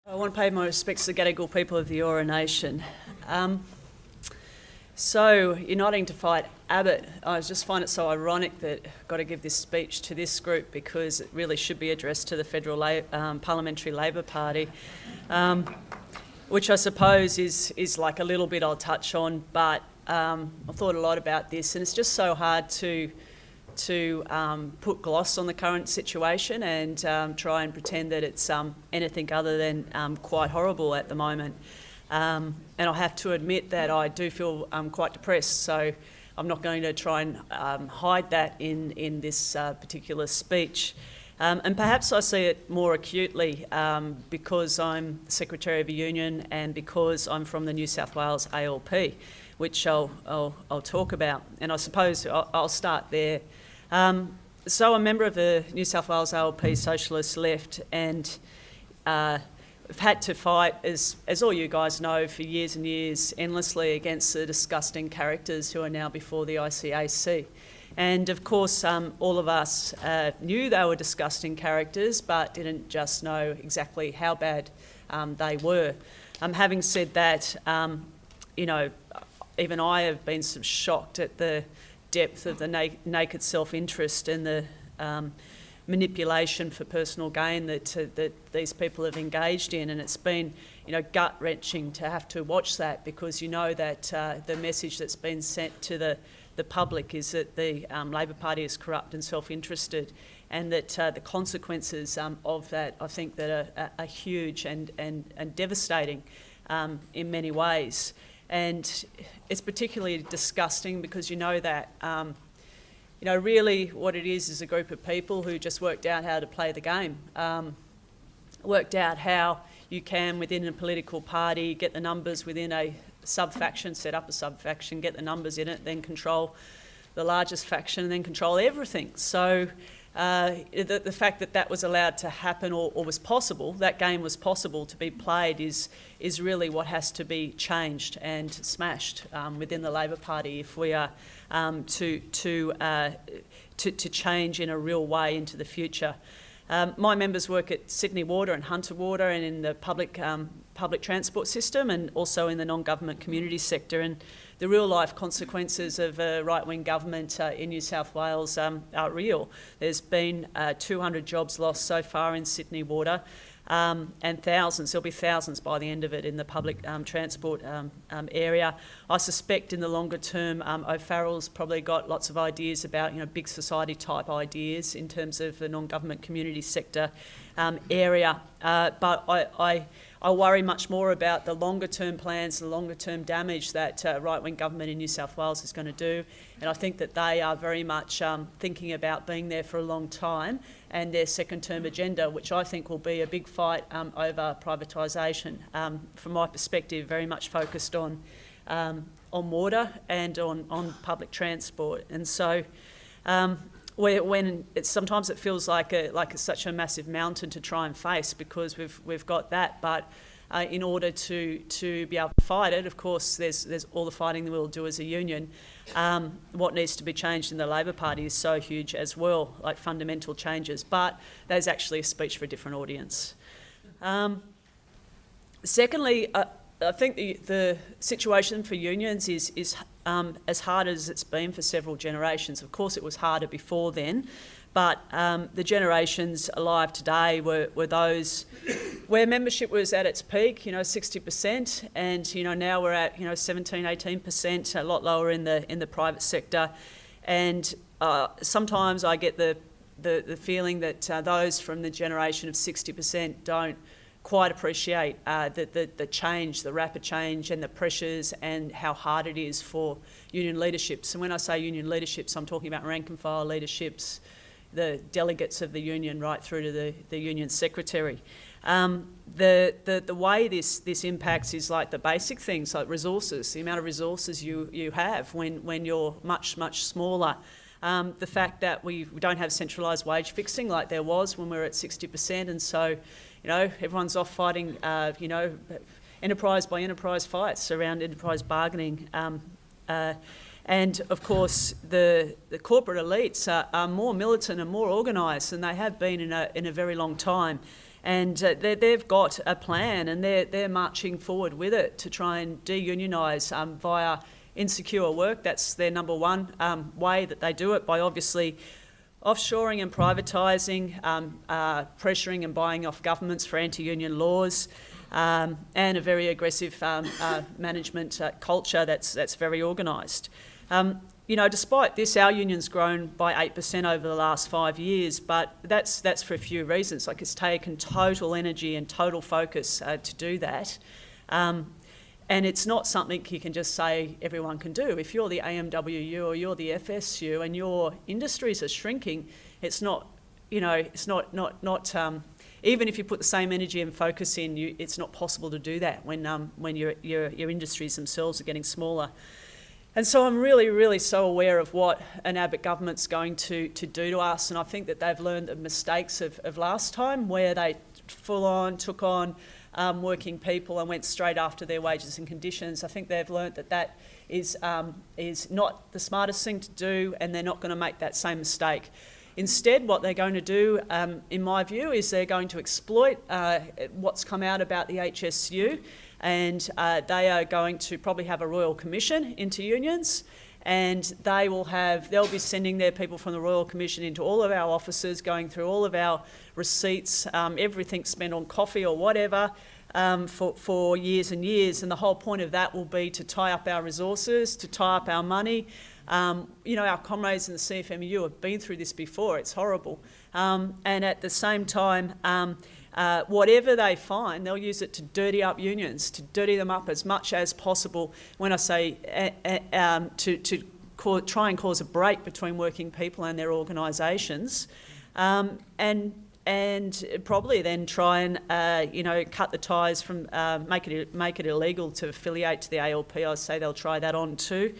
I want to pay my respects to the Gadigal people of the Eora Nation. So, uniting to fight Abbott, I just find it so ironic that I've got to give this speech to this group because it really should be addressed to the Federal Parliamentary Labor Party, which I suppose is like a little bit I'll touch on, but I've thought a lot about this, and it's just so hard to put gloss on the current situation and try and pretend that it's anything other than quite horrible at the moment. And I have to admit that I do feel quite depressed, so I'm not going to try and hide that in this particular speech. And perhaps I see it more acutely because I'm Secretary of a Union and because I'm from the New South Wales ALP, which I'll talk about. And I suppose I'll start there. So I'm a member of the New South Wales ALP Socialist Left, and I've had to fight, as all you guys know, for years and years, endlessly against the disgusting characters who are now before the ICAC. And of course, all of us knew they were disgusting characters, but didn't just know exactly how bad they were. Having said that, even I have been sort of shocked at the depth of the naked self-interest and the manipulation for personal gain that these people have engaged in, and it's been gut-wrenching to have to watch that, because that the message that's been sent to the public is that the Labor Party is corrupt and self-interested, and that the consequences of that, I think, that are huge and devastating in many ways. And it's particularly disgusting because that really what it is a group of people who just worked out how to play the game, worked out how you can, within a political party, get the numbers within a sub-faction, set up a sub-faction, get the numbers in it, then control the largest faction, and then control everything. So the fact that was allowed to happen or was possible, that game was possible to be played, is really what has to be changed and smashed within the Labor Party if we are to change in a real way into the future. My members work at Sydney Water and Hunter Water and in the public transport system, and also in the non-government community sector. And the real-life consequences of a right-wing government in New South Wales are real. There's been 200 jobs lost so far in Sydney Water, and there'll be thousands by the end of it in the public transport area. I suspect in the longer term, O'Farrell's probably got lots of ideas about big society type ideas in terms of the non-government community sector area, but I worry much more about the longer term plans, the longer term damage that right-wing government in New South Wales is going to do, and I think that they are very much thinking about being there for a long time, and their second term agenda, which I think will be a big fight over privatisation, from my perspective, very much focused on water and on public transport. And so sometimes it feels like it's such a massive mountain to try and face, because we've got that, but in order to be able to fight it, of course, there's all the fighting that we'll do as a union. What needs to be changed in the Labor Party is so huge as well, like fundamental changes, but that's actually a speech for a different audience. Secondly, I think the situation for unions is as hard as it's been for several generations. Of course, it was harder before then, but the generations alive today were those where membership was at its peak, 60%, and now we're at 17, 18%, a lot lower in the private sector. And sometimes I get the feeling that those from the generation of 60% don't quite appreciate the change, the rapid change and the pressures and how hard it is for union leaderships. And when I say union leaderships, I'm talking about rank and file leaderships, the delegates of the union right through to the union secretary. The way this impacts is like the basic things, like resources, the amount of resources you have when you're much, much smaller. The fact that we don't have centralised wage fixing like there was when we were at 60%, and so everyone's off fighting, enterprise by enterprise fights around enterprise bargaining. And of course, the corporate elites are more militant and more organised than they have been in a very long time. And they've got a plan, and they're marching forward with it to try and de-unionise via insecure work. That's their number one way that they do it, by obviously offshoring and privatising, pressuring and buying off governments for anti-union laws, and a very aggressive management culture that's very organised. Despite this, our union's grown by 8% over the last 5 years, but that's for a few reasons. Like, it's taken total energy and total focus to do that. And it's not something you can just say everyone can do. If you're the AMWU or you're the FSU and your industries are shrinking, it's not, even if you put the same energy and focus in, it's not possible to do that when your industries themselves are getting smaller. And so I'm really, really so aware of what an Abbott government's going to do to us, and I think that they've learned the mistakes of last time, where they took on working people and went straight after their wages and conditions. I think they've learnt that is not the smartest thing to do, and they're not going to make that same mistake. Instead, what they're going to do, in my view, is they're going to exploit what's come out about the HSU, and they are going to probably have a royal commission into unions, and they'll be sending their people from the Royal Commission into all of our offices, going through all of our receipts, everything spent on coffee or whatever, for years and years. And the whole point of that will be to tie up our resources, to tie up our money. Our comrades in the CFMEU have been through this before. It's horrible. And at the same time, whatever they find, they'll use it to dirty up unions, to dirty them up as much as possible. When I say try and cause a break between working people and their organisations, and probably then try and cut the ties from make it illegal to affiliate to the ALP. I say they'll try that on too.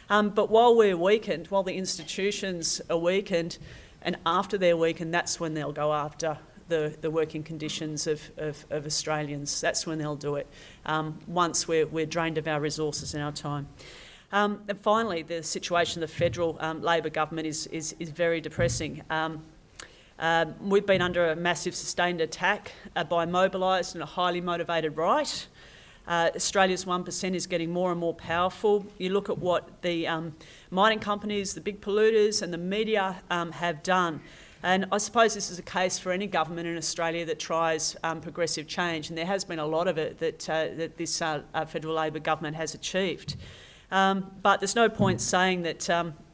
But while we're weakened, while the institutions are weakened, and after they're weakened, that's when they'll go after the working conditions of Australians. That's when they'll do it, once we're drained of our resources and our time. And finally, the situation of the federal Labor government is very depressing. We've been under a massive sustained attack by a mobilised and a highly motivated right. Australia's 1% is getting more and more powerful. You look at what the mining companies, the big polluters and the media have done. And I suppose this is a case for any government in Australia that tries progressive change, and there has been a lot of it that this federal Labor government has achieved. But there's no point saying that,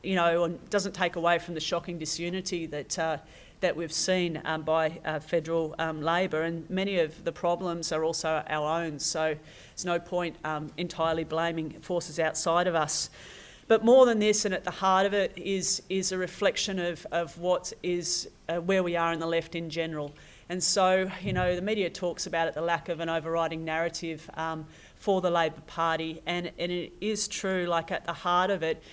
it doesn't take away from the shocking disunity that we've seen by federal Labor, and many of the problems are also our own, so there's no point entirely blaming forces outside of us. But more than this, and at the heart of it, is a reflection of what is where we are in the left in general. And so, the media talks about it, the lack of an overriding narrative for the Labor Party, and it is true, like at the heart of it,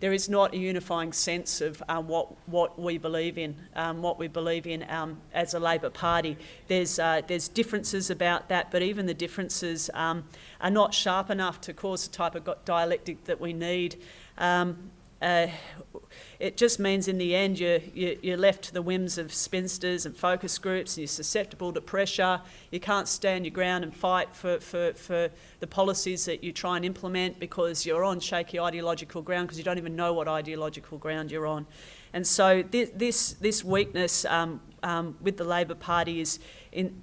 there is not a unifying sense of what we believe in, as a Labor Party. There's differences about that, but even the differences are not sharp enough to cause the type of dialectic that we need. It just means in the end you're left to the whims of spinsters and focus groups, and you're susceptible to pressure. You can't stand your ground and fight for the policies that you try and implement, because you're on shaky ideological ground, because you don't even know what ideological ground you're on. And so this weakness with the Labor Party and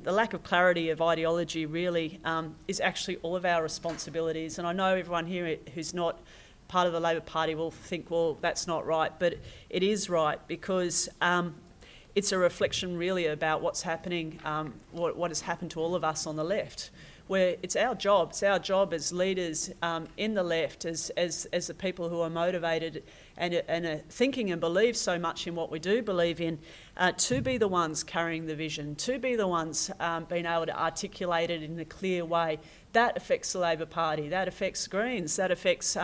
the lack of clarity of ideology really is actually all of our responsibilities. And I know everyone here who's not part of the Labor Party will think, well, that's not right, but it is right, because it's a reflection really about what's happening, what has happened to all of us on the left, where it's our job as leaders in the left, as the people who are motivated and are thinking and believe so much in what we do believe in, to be the ones carrying the vision, to be the ones being able to articulate it in a clear way. That affects the Labor Party, that affects Greens, that affects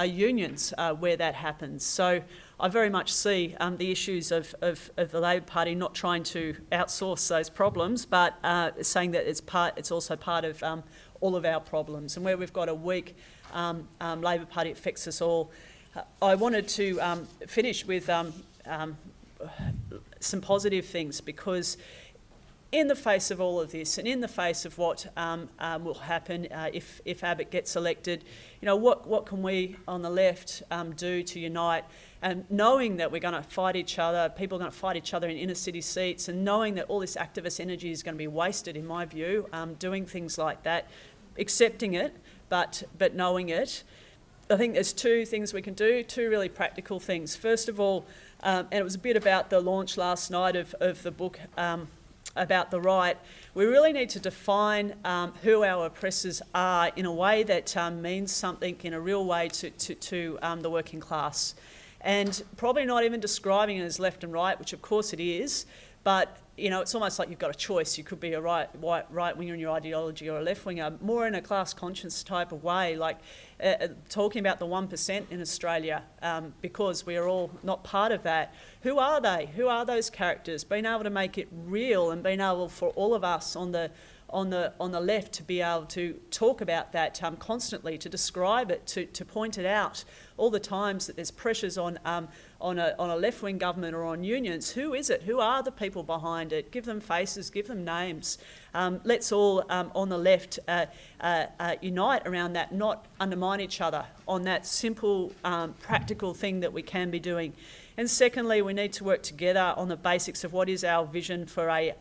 unions where that happens. So I very much see the issues of the Labor Party not trying to outsource those problems, but saying that it's also part of all of our problems. And where we've got a weak Labor Party, it affects us all. I wanted to finish with some positive things, because in the face of all of this, and in the face of what will happen if Abbott gets elected, what can we on the left do to unite? And knowing that we're going to fight each other, people are going to fight each other in inner city seats, and knowing that all this activist energy is going to be wasted, in my view, doing things like that, accepting it, but knowing it. I think there's two things we can do, two really practical things. First of all, and it was a bit about the launch last night of the book about the right, we really need to define who our oppressors are in a way that means something in a real way to the working class. And probably not even describing it as left and right, which of course it is, but it's almost like you've got a choice. You could be a right winger in your ideology or a left winger, more in a class conscience type of way, like talking about the 1% in Australia, because we are all not part of that. Who are they? Who are those characters? Being able to make it real, and being able for all of us on the left to be able to talk about that constantly, to describe it, to point it out all the times that there's pressures on a left-wing government or on unions. Who is it? Who are the people behind it? Give them faces, give them names. Let's all on the left unite around that, not undermine each other on that simple, practical thing that we can be doing. And secondly, we need to work together on the basics of what is our vision for a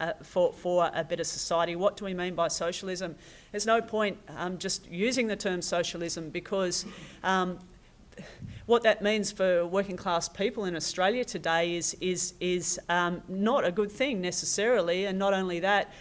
better society. What do we mean by socialism? There's no point just using the term socialism, because what that means for working class people in Australia today is not a good thing necessarily, and not only that,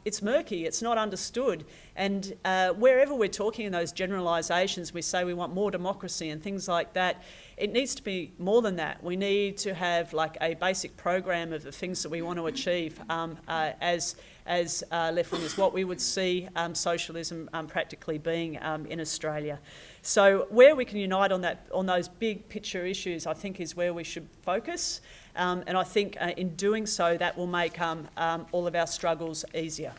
it's murky, it's not understood. And wherever we're talking in those generalisations, we say we want more democracy and things like that. It needs to be more than that. We need to have like a basic program of the things that we want to achieve as left-wingers, what we would see socialism practically being in Australia. So where we can unite on those big picture issues, I think, is where we should focus. And I think in doing so, that will make all of our struggles easier.